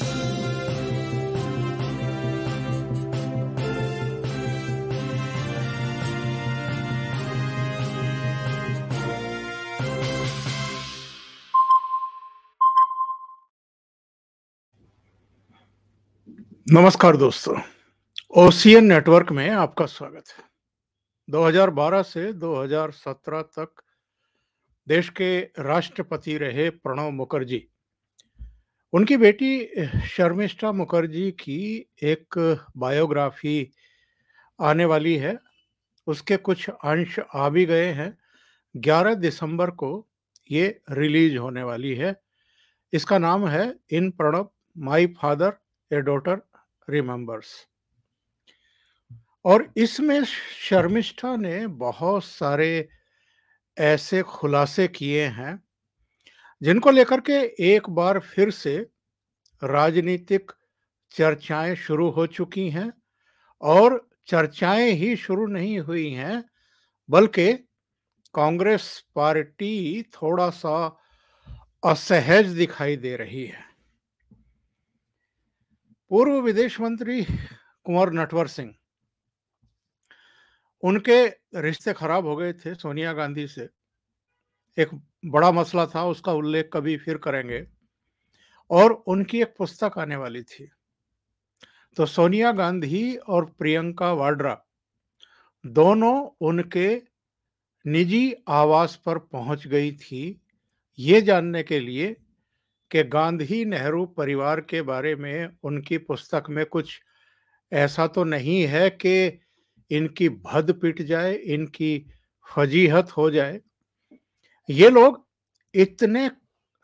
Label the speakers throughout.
Speaker 1: नमस्कार दोस्तों, ocean network में आपका स्वागत है। 2012 से 2017 तक देश के राष्ट्रपति रहे प्रणब मुखर्जी। उनकी बेटी शर्मिष्ठा मुखर्जी की एक बायोग्राफी आने वाली है। उसके कुछ अंश आ भी गए हैं। 11 दिसंबर को ये रिलीज होने वाली है। इसका नाम है in Pranab my father a daughter remembers. और इसमें शर्मिष्ठा ने बहुत सारे ऐसे खुलासे किए हैं जिनको लेकर के एक बार फिर से राजनीतिक चर्चाएं शुरू हो चुकी हैं। और चर्चाएं ही शुरू नहीं हुई हैं, बल्कि कांग्रेस पार्टी थोड़ा सा असहज दिखाई दे रही है। पूर्व विदेश मंत्री कुंवर नटवर सिंह, उनके रिश्ते खराब हो गए थे सोनिया गांधी से। एक बड़ा मसला था, उसका उल्लेख कभी फिर करेंगे। और उनकी एक पुस्तक आने वाली थी। तो सोनिया गांधी और प्रियंका वाड्रा दोनों उनके निजी आवास पर पहुंच गई थी, ये जानने के लिए कि गांधी नेहरू परिवार के बारे में उनकी पुस्तक में कुछ ऐसा तो नहीं है कि इनकी भद पिट जाए, इनकी फजीहत हो जाए। ये लोग इतने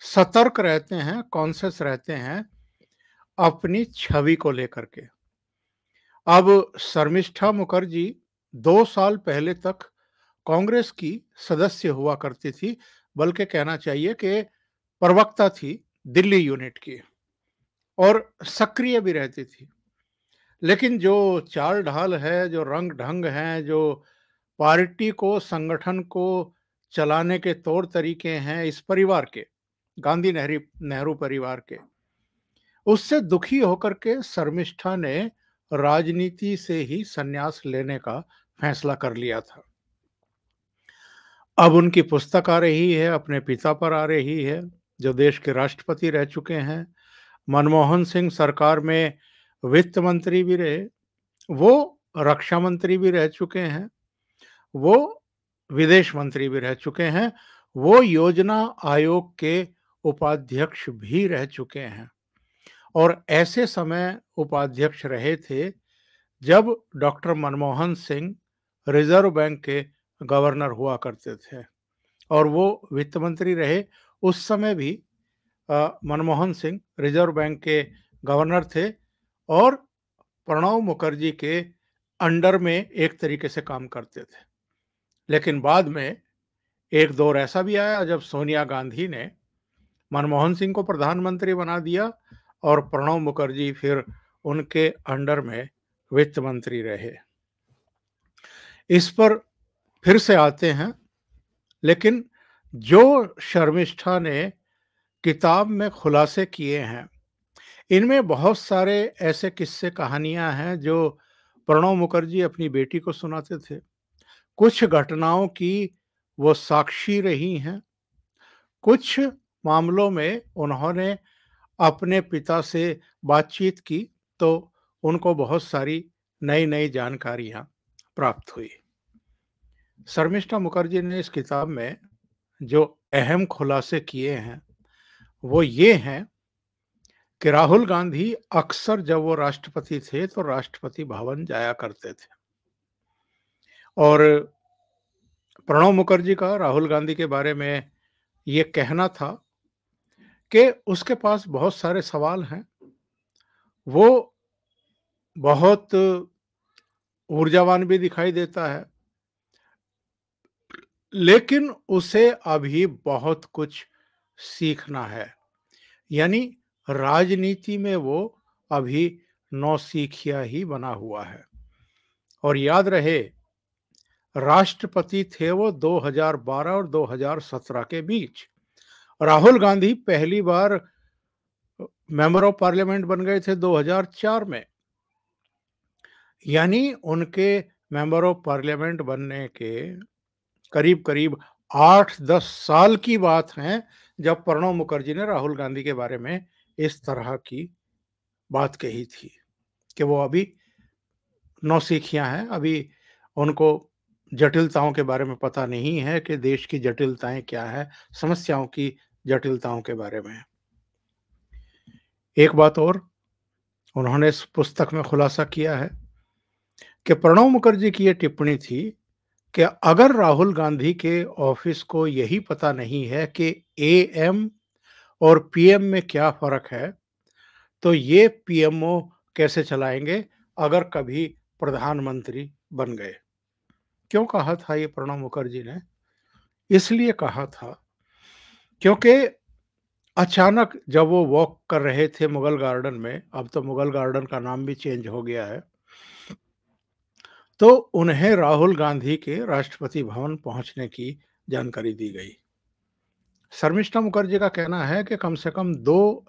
Speaker 1: सतर्क रहते हैं, कॉन्शियस रहते हैं अपनी छवि को लेकर के। अब शर्मिष्ठा मुखर्जी 2 साल पहले तक कांग्रेस की सदस्य हुआ करती थी, बल्कि कहना चाहिए कि प्रवक्ता थी दिल्ली यूनिट की, और सक्रिय भी रहती थी। लेकिन जो चाल ढाल है, जो रंग ढंग हैं, जो पार्टी को, संगठन को चलाने के तौर तरीके हैं इस परिवार के, गांधी नेहरू परिवार के, उससे दुखी होकर के शर्मिष्ठा ने राजनीति से ही संन्यास लेने का फैसला कर लिया था। अब उनकी पुस्तक आ रही है, अपने पिता पर आ रही है, जो देश के राष्ट्रपति रह चुके हैं, मनमोहन सिंह सरकार में वित्त मंत्री भी रहे, वो रक्षा मंत्री भी रह चुके हैं, वो विदेश मंत्री भी रह चुके हैं, वो योजना आयोग के उपाध्यक्ष भी रह चुके हैं। और ऐसे समय उपाध्यक्ष रहे थे जब doctor Manmohan Singh reserve bank के गवर्नर हुआ करते थे, और वो वित्त मंत्री रहे। उस समय भी मनमोहन सिंह रिजर्व बैंक के गवर्नर थे और प्रणब मुखर्जी के अंडर में एक तरीके से काम करते थे। लेकिन बाद में एक दौर ऐसा भी आया जब सोनिया गांधी ने मनमोहन सिंह को प्रधानमंत्री बना दिया और प्रणब मुखर्जी फिर उनके अंडर में वित्त मंत्री रहे। इस पर फिर से आते हैं। लेकिन जो शर्मिष्ठा ने किताब में खुलासे किए हैं, इनमें बहुत सारे ऐसे किस्से कहानियां हैं जो प्रणब मुखर्जी अपनी बेटी को सुनाते थे। कुछ घटनाओं की वो साक्षी रही हैं, कुछ मामलों में उन्होंने अपने पिता से बातचीत की तो उनको बहुत सारी नई नई जानकारियां प्राप्त हुई। शर्मिष्ठा मुखर्जी ने इस किताब में जो अहम खुलासे किए हैं वो ये हैं कि राहुल गांधी अक्सर जब वो राष्ट्रपति थे तो राष्ट्रपति भवन जाया करते थे, और प्रणब मुखर्जी का राहुल गांधी के बारे में ये कहना था कि उसके पास बहुत सारे सवाल हैं, वो बहुत ऊर्जावान भी दिखाई देता है, लेकिन उसे अभी बहुत कुछ सीखना है। यानी राजनीति में वो अभी नौसिखिया ही बना हुआ है। और याद रहे, राष्ट्रपति थे वो 2012 और 2017 के बीच। राहुल गांधी पहली बार मेंबर ऑफ पार्लियामेंट बन गए थे 2004 में। यानी उनके मेंबर ऑफ पार्लियामेंट बनने के करीब-करीब 8-10 साल की बात है, जब प्रणब मुखर्जी ने राहुल गांधी के बारे में इस तरह की बात कही थी कि वो अभी नौसिखिया हैं, अभी उनको जटिलताओं के बारे में पता नहीं है कि देश की जटिलताएँ क्या हैं, समस्याओं की जटिलताओं के बारे में। एक बात और उन्होंने इस पुस्तक में खुलासा किया है कि प्रणब मुखर्जी की ये टिप्पणी थी कि अगर राहुल गांधी के ऑफिस को यही पता नहीं है कि एएम और पीएम में क्या फ़र्क है, तो ये पीएमओ कैसे चलाएँगे अगर कभी प्रधानमंत्री बन गए। क्यों कहा था ये प्रणब मुखर्जी ने? इसलिए कहा था क्योंकि अचानक जब वो वॉक कर रहे थे मुगल गार्डन में, अब तो मुगल गार्डन का नाम भी चेंज हो गया है, तो उन्हें राहुल गांधी के राष्ट्रपति भवन पहुंचने की जानकारी दी गई। शर्मिष्ठा मुखर्जी का कहना है कि कम से कम 2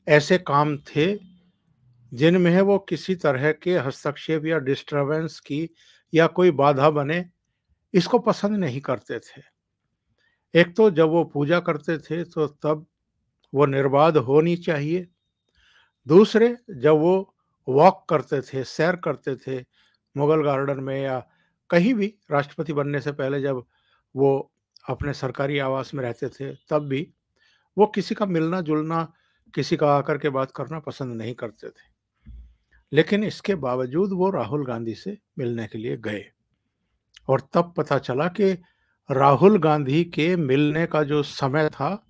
Speaker 1: ऐसे काम थे, जिनमें वो किसी तरह के हस्तक्षेप या डिस्टर्बेंस की या कोई बाधा बने, इसको पसंद नहीं करते थे। एक तो जब वो पूजा करते थे, तो तब वो निर्बाध होनी चाहिए। दूसरे, जब वो वॉक करते थे, सैर करते थे मुगल गार्डन में या कहीं भी राष्ट्रपति बनने से पहले जब वो अपने सरकारी आवास में रहते थे, तब भी वो किसी का मिलना-जुलना, किसी का आकर के बात करना पसंद नहीं करते थे। लेकिन इसके बावजूद वो राहुल गांधी से मिलने के लिए गए और तब पता चला कि राहुल गांधी के मिलने का जो समय था,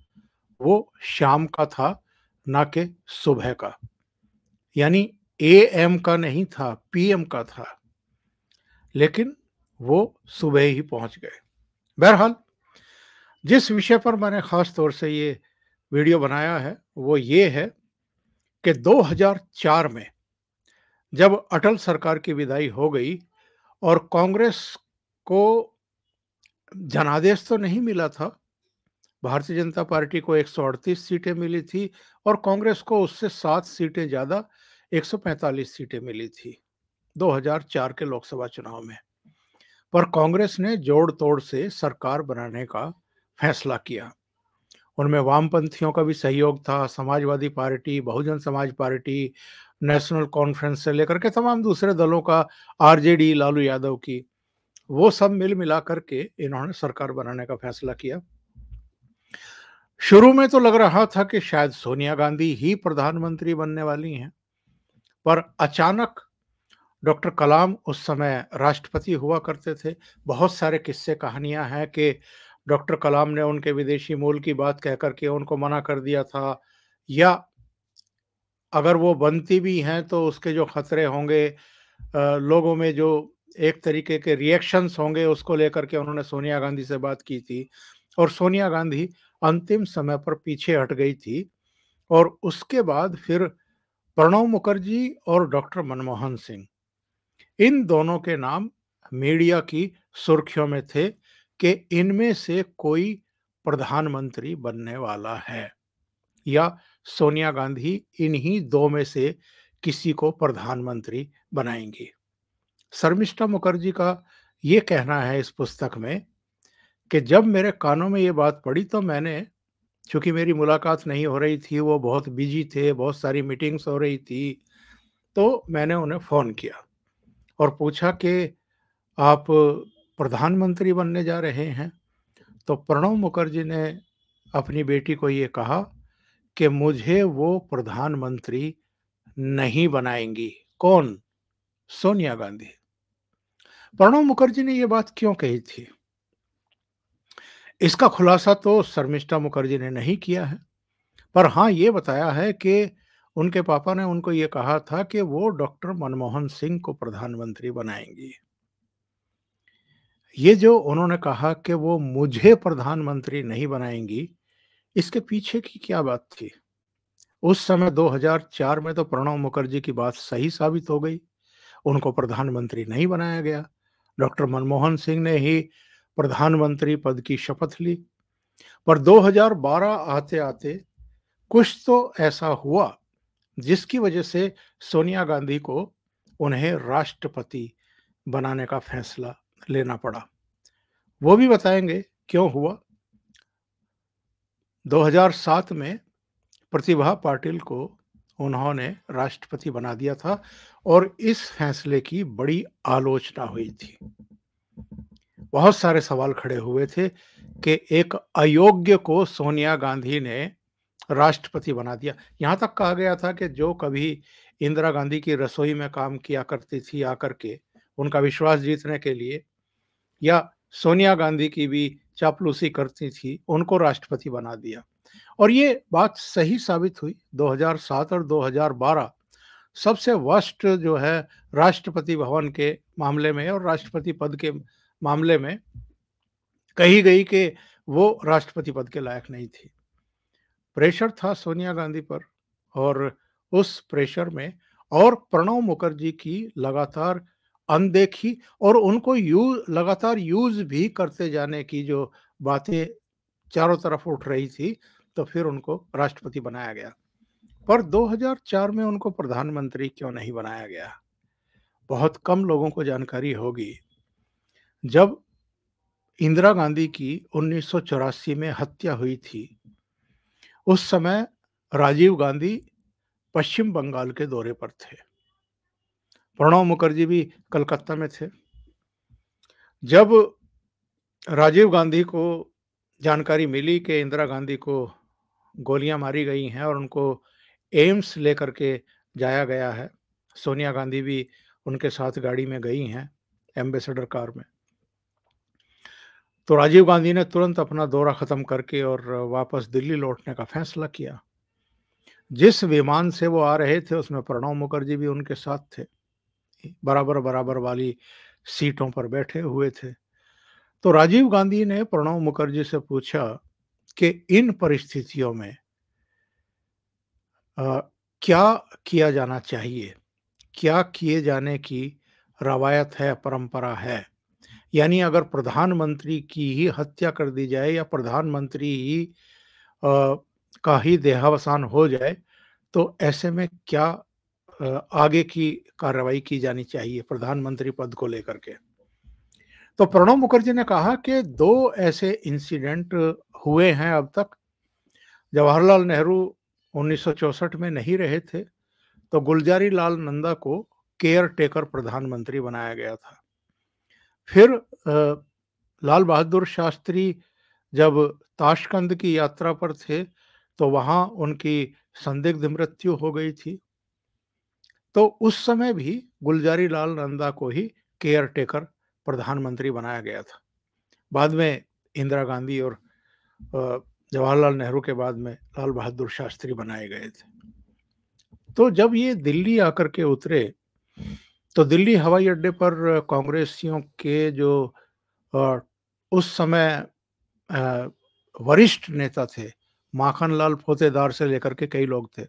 Speaker 1: वो शाम का था, ना कि सुबह का। यानी एएम का नहीं था, पीएम का था। लेकिन वो सुबह ही पहुंच गए। बहरहाल, जिस विषय पर मैंने खास तौर से ये वीडियो बनाया है, वो ये है कि 2004 में जब अटल सरकार की विदाई हो गई और कांग्रेस को जनादेश तो नहीं मिला था, भारतीय जनता पार्टी को 138 सीटें मिली थी और कांग्रेस को उससे 7 सीटें ज़्यादा 145 सीटें मिली थी 2004 के लोकसभा चुनाव में। पर कांग्रेस ने जोड़-तोड़ से सरकार बनाने का फैसला किया। उनमें वामपंथियों का भी सहयोग था, Samajwadi party, Bahujan Samaj party, national conference से लेकर के तमाम दूसरे दलों का, आरजेडी, लालू यादव की, वो सब मिल-मिला कर के इन्होंने सरकार बनाने का फैसला किया। शुरू में तो लग रहा था कि शायद सोनिया गांधी ही प्रधानमंत्री बनने वाली हैं, पर अचानक डॉक्टर कलाम उस समय राष्ट्रपति हुआ करते थे। बहुत सारे किस्से कहानियाँ हैं कि डॉक्टर कलाम ने उनके विदेशी मूल की बात कह कर के उनको मना कर दिया था, या अगर वो बनती भी हैं तो उसके जो खतरे होंगे, लोगों में जो एक तरीके के रिएक्शंस होंगे, उसको लेकर के उन्होंने सोनिया गांधी से बात की थी और सोनिया गांधी अंतिम समय पर पीछे हट गई थी और उसके बाद फिर प्रणब मुखर्जी और डॉक्टर मनमोहन सिंह, इन दोनों के नाम मीडिया की सुर्खियों में थे कि इनमें से कोई प्रधानमंत्री बनने वाला है या सोनिया गांधी इन्हीं 2 में से किसी को प्रधानमंत्री बनाएंगी। शर्मिष्ठा मुखर्जी का ये कहना है इस पुस्तक में कि जब मेरे कानों में ये बात पड़ी तो मैंने, चूँकि मेरी मुलाकात नहीं हो रही थी, वो बहुत बिज़ी थे, बहुत सारी मीटिंग्स हो रही थी, तो मैंने उन्हें फ़ोन किया और पूछा कि आप प्रधानमंत्री बनने जा रहे हैं? तो प्रणब मुखर्जी ने अपनी बेटी को ये कहा कि मुझे वो प्रधानमंत्री नहीं बनाएँगी। कौन? सोनिया गांधी। प्रणब मुखर्जी ने ये बात क्यों कही थी? इसका खुलासा तो शर्मिष्ठा मुखर्जी ने नहीं किया है, पर हाँ, ये बताया है कि उनके पापा ने उनको ये कहा था कि वो डॉक्टर मनमोहन सिंह को प्रधानमंत्री बनाएँगी। ये जो उन्होंने कहा कि वो मुझे प्रधानमंत्री नहीं बनाएँगी, इसके पीछे की क्या बात थी? उस समय 2004 में तो प्रणब मुखर्जी की बात सही साबित हो गई, उनको प्रधानमंत्री नहीं बनाया गया। डॉक्टर मनमोहन सिंह ने ही प्रधानमंत्री पद की शपथ ली। पर 2012 आते-आते कुछ तो ऐसा हुआ जिसकी वजह से सोनिया गांधी को उन्हें राष्ट्रपति बनाने का फैसला लेना पड़ा। वो भी बताएंगे क्यों हुआ। 2007 में प्रतिभा पाटिल को उन्होंने राष्ट्रपति बना दिया था और इस फैसले की बड़ी आलोचना हुई थी। बहुत सारे सवाल खड़े हुए थे कि एक अयोग्य को सोनिया गांधी ने राष्ट्रपति बना दिया। यहाँ तक कहा गया था कि जो कभी इंदिरा गांधी की रसोई में काम किया करती थी आकर के उनका विश्वास जीतने के लिए, या सोनिया गांधी की भी चापलूसी करती थी, उनको राष्ट्रपति बना दिया। और ये बात सही साबित हुई। 2007 और 2012 सबसे वर्स्ट जो है राष्ट्रपति भवन के मामले में और राष्ट्रपति पद के मामले में कही गई कि वो राष्ट्रपति पद के लायक नहीं थी। प्रेशर था सोनिया गांधी पर, और उस प्रेशर में और प्रणब मुखर्जी की लगातार अनदेखी और उनको लगातार यूज भी करते जाने की जो बातें चारों तरफ उठ रही थी, तो फिर उनको राष्ट्रपति बनाया गया। पर 2004 में उनको प्रधानमंत्री क्यों नहीं बनाया गया? बहुत कम लोगों को जानकारी होगी। जब इंदिरा गांधी की 1984 में हत्या हुई थी, उस समय राजीव गांधी पश्चिम बंगाल के दौरे पर थे। प्रणब मुखर्जी भी कलकत्ता में थे। जब राजीव गांधी को जानकारी मिली कि इंदिरा गांधी को गोलियां मारी गई हैं और उनको एम्स लेकर के जाया गया है, सोनिया गांधी भी उनके साथ गाड़ी में गई हैं, एम्बेसडर कार में, तो राजीव गांधी ने तुरंत अपना दौरा खत्म करके और वापस दिल्ली लौटने का फैसला किया। जिस विमान से वो आ रहे थे उसमें प्रणब मुखर्जी भी उनके साथ थे, बराबर बराबर वाली सीटों पर बैठे हुए थे। तो राजीव गांधी ने प्रणब मुखर्जी से पूछा कि इन परिस्थितियों में क्या किया जाना चाहिए, क्या किए जाने की रवायत है, परंपरा है। यानी अगर प्रधानमंत्री की ही हत्या कर दी जाए या प्रधानमंत्री ही का ही देहावसान हो जाए, तो ऐसे में क्या आगे की कार्रवाई की जानी चाहिए प्रधानमंत्री पद को लेकर के। तो प्रणब मुखर्जी ने कहा कि 2 ऐसे इंसिडेंट हुए हैं अब तक। जवाहरलाल नेहरू 1964 में नहीं रहे थे, तो गुलजारी लाल नंदा को केयर टेकर प्रधानमंत्री बनाया गया था। फिर लाल बहादुर शास्त्री जब ताशकंद की यात्रा पर थे, तो वहां उनकी संदिग्ध मृत्यु हो गई थी। तो उस समय भी गुलजारी लाल नंदा को ही केयर टेकर प्रधानमंत्री बनाया गया था। बाद में इंदिरा गांधी और जवाहरलाल नेहरू के बाद में लाल बहादुर शास्त्री बनाए गए थे। तो जब ये दिल्ली आकर के उतरे, तो दिल्ली हवाई अड्डे पर कांग्रेसियों के जो उस समय वरिष्ठ नेता थे, माखनलाल फोतेदार से लेकर के कई लोग थे,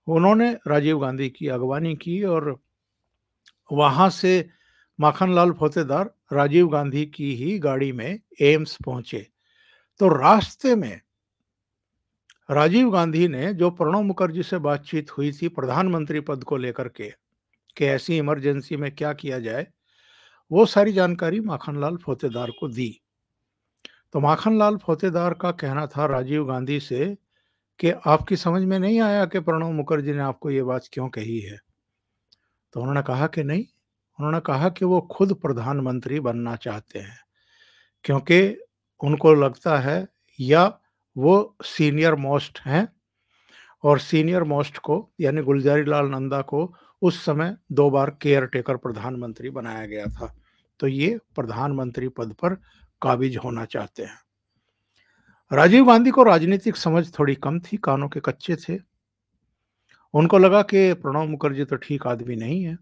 Speaker 1: उन्होंने राजीव गांधी की अगवानी की और वहां से माखनलाल फोतेदार राजीव गांधी की ही गाड़ी में एम्स पहुंचे। तो रास्ते में राजीव गांधी ने जो प्रणब मुखर्जी से बातचीत हुई थी प्रधानमंत्री पद को लेकर के कि ऐसी इमरजेंसी में क्या किया जाए, वो सारी जानकारी माखनलाल फोतेदार को दी। तो माखनलाल फोतेदार का कहना था राजीव गांधी से कि आपकी समझ में नहीं आया कि प्रणब मुखर्जी ने आपको ये बात क्यों कही है? तो उन्होंने कहा कि नहीं। उन्होंने कहा कि वो खुद प्रधानमंत्री बनना चाहते हैं, क्योंकि उनको लगता है या वो सीनियर मोस्ट हैं, और सीनियर मोस्ट को यानी गुलजारी लाल नंदा को उस समय 2 बार केयर टेकर प्रधानमंत्री बनाया गया था, तो ये प्रधानमंत्री पद पर काबिज होना चाहते हैं। राजीव गांधी को राजनीतिक समझ थोड़ी कम थी, कानों के कच्चे थे। उनको लगा कि प्रणब मुखर्जी तो ठीक आदमी नहीं है,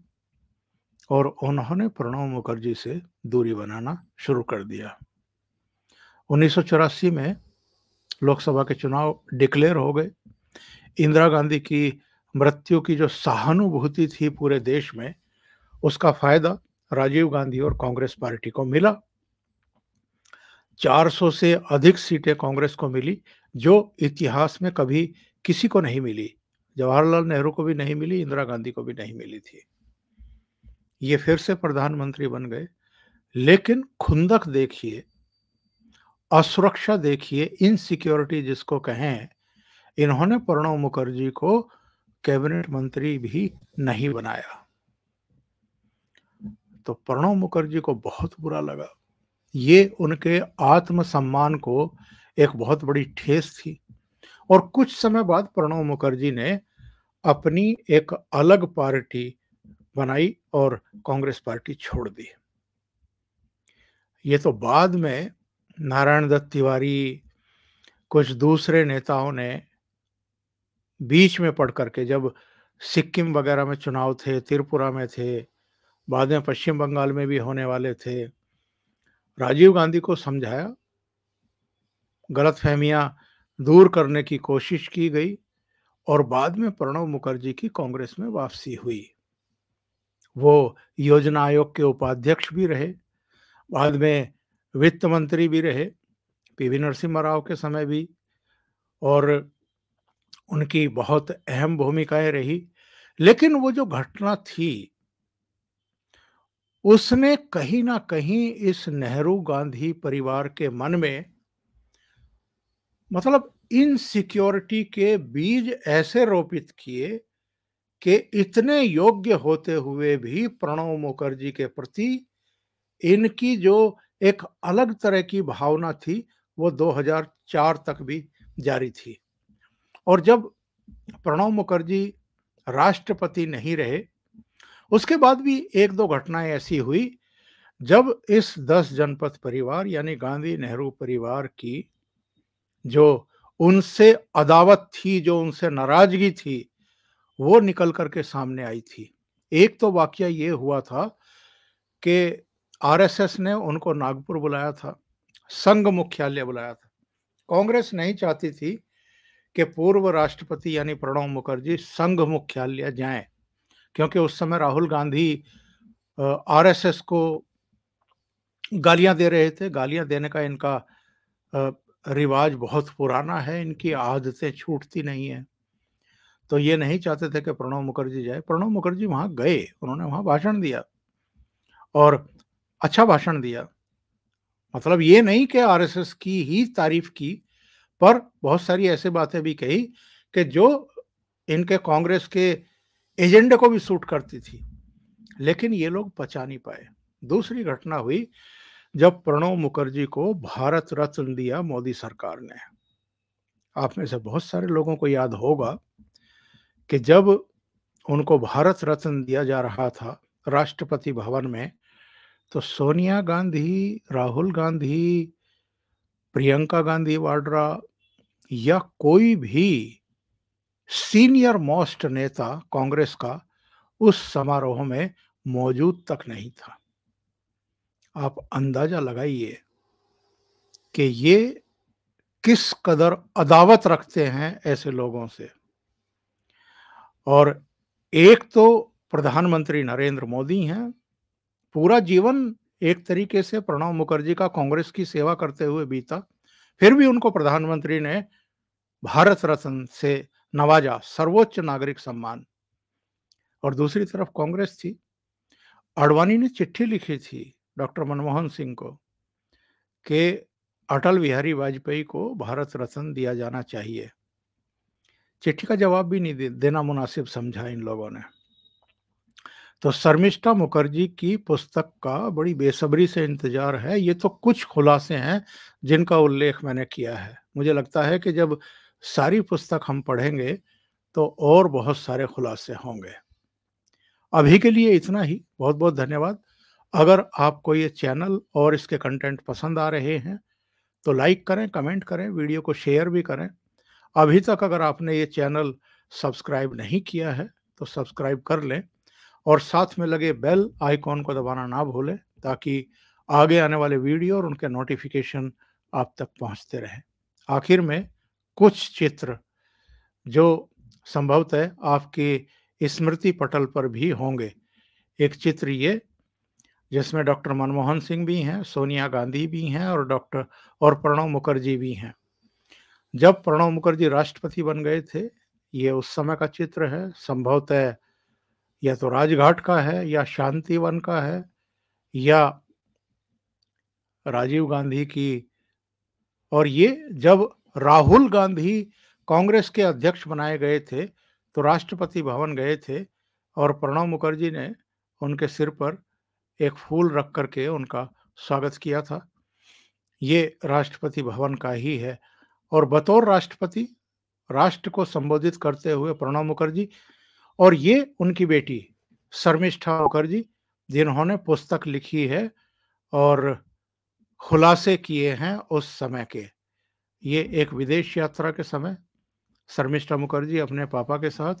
Speaker 1: और उन्होंने प्रणब मुखर्जी से दूरी बनाना शुरू कर दिया। 1984 में लोकसभा के चुनाव डिक्लेयर हो गए। इंदिरा गांधी की मृत्यु की जो सहानुभूति थी पूरे देश में, उसका फायदा राजीव गांधी और कांग्रेस पार्टी को मिला। 400 से अधिक सीटें कांग्रेस को मिली, जो इतिहास में कभी किसी को नहीं मिली। जवाहरलाल नेहरू को भी नहीं मिली, इंदिरा गांधी को भी नहीं मिली थी। ये फिर से प्रधानमंत्री बन गए, लेकिन खुंदक देखिए, असुरक्षा देखिए, इनसिक्योरिटी जिसको कहें, इन्होंने प्रणब मुखर्जी को कैबिनेट मंत्री भी नहीं बनाया। तो प्रणब मुखर्जी को बहुत बुरा लगा। ये उनके आत्मसम्मान को एक बहुत बड़ी ठेस थी। और कुछ समय बाद प्रणब मुखर्जी ने अपनी एक अलग पार्टी बनाई और कांग्रेस पार्टी छोड़ दी। ये तो बाद में नारायण दत्त तिवारी, कुछ दूसरे नेताओं ने बीच में पढ़ करके, जब सिक्किम वगैरह में चुनाव थे, त्रिपुरा में थे, बाद में पश्चिम बंगाल में भी होने वाले थे, राजीव गांधी को समझाया, गलतफहमियां दूर करने की कोशिश की गई और बाद में प्रणब मुखर्जी की कांग्रेस में वापसी हुई। वो योजना आयोग के उपाध्यक्ष भी रहे, बाद में वित्त मंत्री भी रहे, पीवी नरसिम्हा राव के समय भी, और उनकी बहुत अहम भूमिकाएं रही। लेकिन वो जो घटना थी, उसने कहीं ना कहीं इस नेहरू गांधी परिवार के मन में, मतलब इनसिक्योरिटी के बीज ऐसे रोपित किए कि इतने योग्य होते हुए भी प्रणब मुखर्जी के प्रति इनकी जो एक अलग तरह की भावना थी, वो 2004 तक भी जारी थी। और जब प्रणब मुखर्जी राष्ट्रपति नहीं रहे, उसके बाद भी एक दो घटनाएं ऐसी हुई जब इस 10 जनपद परिवार यानी गांधी नेहरू परिवार की जो उनसे अदावत थी, जो उनसे नाराजगी थी, वो निकल करके सामने आई थी। एक तो वाकया ये हुआ था कि आरएसएस ने उनको नागपुर बुलाया था, संघ मुख्यालय बुलाया था। कांग्रेस नहीं चाहती थी कि पूर्व राष्ट्रपति यानी प्रणब मुखर्जी संघ मुख्यालय जाएं, क्योंकि उस समय राहुल गांधी आरएसएस को गालियां दे रहे थे। गालियां देने का इनका रिवाज बहुत पुराना है, इनकी आदतें छूटती नहीं है। तो ये नहीं चाहते थे कि प्रणब मुखर्जी जाए। प्रणब मुखर्जी वहां गए, उन्होंने वहां भाषण दिया और अच्छा भाषण दिया। मतलब ये नहीं कि आरएसएस की ही तारीफ की, पर बहुत सारी ऐसी बातें भी कही कि जो इनके कांग्रेस के एजेंडे को भी सूट करती थी, लेकिन ये लोग पचा नहीं पाए। दूसरी घटना हुई जब प्रणब मुखर्जी को भारत रत्न दिया मोदी सरकार ने। आप में से बहुत सारे लोगों को याद होगा कि जब उनको भारत रत्न दिया जा रहा था राष्ट्रपति भवन में, तो सोनिया गांधी, राहुल गांधी, प्रियंका गांधी वाड्रा या कोई भी सीनियर मोस्ट नेता कांग्रेस का उस समारोह में मौजूद तक नहीं था। आप अंदाजा लगाइए कि ये किस कदर अदावत रखते हैं ऐसे लोगों से। और एक तो प्रधानमंत्री नरेंद्र मोदी हैं, पूरा जीवन एक तरीके से प्रणब मुखर्जी का कांग्रेस की सेवा करते हुए बीता, फिर भी उनको प्रधानमंत्री ने भारत रत्न से नवाजा, सर्वोच्च नागरिक सम्मान। और दूसरी तरफ कांग्रेस थी। आडवाणी ने चिट्ठी लिखी थी डॉक्टर मनमोहन सिंह को कि अटल बिहारी वाजपेयी को भारत रत्न दिया जाना चाहिए। चिट्ठी का जवाब भी नहीं देना मुनासिब समझा इन लोगों ने। तो शर्मिष्ठा मुखर्जी की पुस्तक का बड़ी बेसब्री से इंतजार है। ये तो कुछ खुलासे हैं जिनका उल्लेख मैंने किया है। मुझे लगता है कि जब सारी पुस्तक हम पढ़ेंगे तो और बहुत सारे खुलासे होंगे। अभी के लिए इतना ही। बहुत बहुत धन्यवाद। अगर आपको ये चैनल और इसके कंटेंट पसंद आ रहे हैं तो लाइक करें, कमेंट करें, वीडियो को शेयर भी करें। अभी तक अगर आपने ये चैनल सब्सक्राइब नहीं किया है तो सब्सक्राइब कर लें और साथ में लगे बेल आइकॉन को दबाना ना भूलें, ताकि आगे आने वाले वीडियो और उनके नोटिफिकेशन आप तक पहुंचते रहें। आखिर में कुछ चित्र जो संभवतः आपके स्मृति पटल पर भी होंगे। एक चित्र ये जिसमें डॉक्टर मनमोहन सिंह भी हैं, सोनिया गांधी भी हैं और प्रणब मुखर्जी भी हैं। जब प्रणब मुखर्जी राष्ट्रपति बन गए थे, ये उस समय का चित्र है। संभवतः या तो राजघाट का है या शांतिवन का है या राजीव गांधी की। और ये जब राहुल गांधी कांग्रेस के अध्यक्ष बनाए गए थे, तो राष्ट्रपति भवन गए थे और प्रणब मुखर्जी ने उनके सिर पर एक फूल रख करके उनका स्वागत किया था। ये राष्ट्रपति भवन का ही है। और बतौर राष्ट्रपति राष्ट्र को संबोधित करते हुए प्रणब मुखर्जी और ये उनकी बेटी शर्मिष्ठा मुखर्जी, जिन्होंने पुस्तक लिखी है और खुलासे किए हैं उस समय के। ये एक विदेश यात्रा के समय शर्मिष्ठा मुखर्जी अपने पापा के साथ,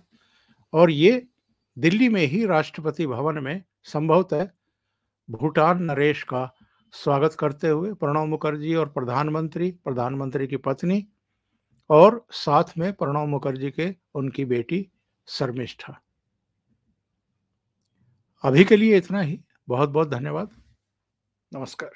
Speaker 1: और ये दिल्ली में ही राष्ट्रपति भवन में संभवतः भूटान नरेश का स्वागत करते हुए प्रणब मुखर्जी और प्रधानमंत्री की पत्नी और साथ में प्रणब मुखर्जी के उनकी बेटी शर्मिष्ठा। अभी के लिए इतना ही। बहुत बहुत धन्यवाद। नमस्कार।